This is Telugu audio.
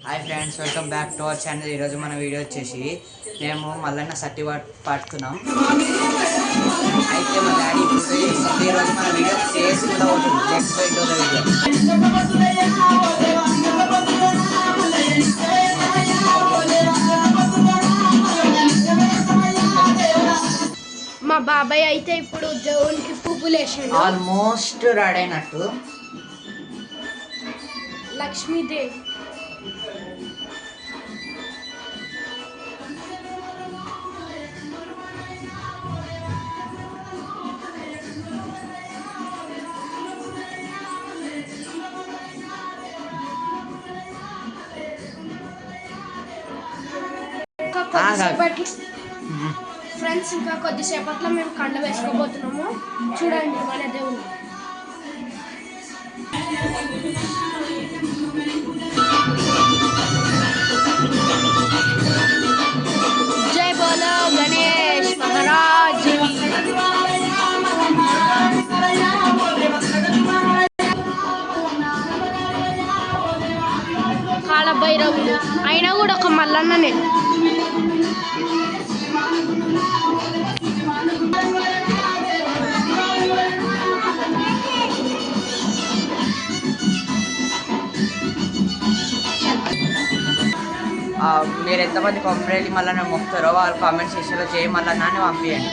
Hi friends, welcome back to our channel. ఈరోజు మన వీడియో వచ్చేసి మేము మల్లన్న సట్టి పడుతున్నాం. అయితే మా డాడీ ఫోటో చేసింది. ఈరోజు మన వీడియో చేసి కూడా ఉంటుంది. నెక్స్ట్ వీడియో మా బాబాయ్ అయితే ఇప్పుడు దేవునికి పువ్వులు వేసాడు. ఆల్మోస్ట్ రెడీ అయినట్టు. లక్ష్మీదేవి ఫ్రెండ్స్, ఇంకా కొద్దిసేపట్లో మేము కండ వేసుకోబోతున్నాము. చూడండి మన దేవుడు. జై బోలో గణేష్ మహారాజ్. కాళభైరవుడు అయినా కూడా ఒక మల్లన్ననే. మీరు ఎంతమంది కొమ్మరేలి మల్లన్న మొక్కుతారో వాళ్ళు కామెంట్ సెక్షన్లో చేయి మల్లన్న అని పంపించండి.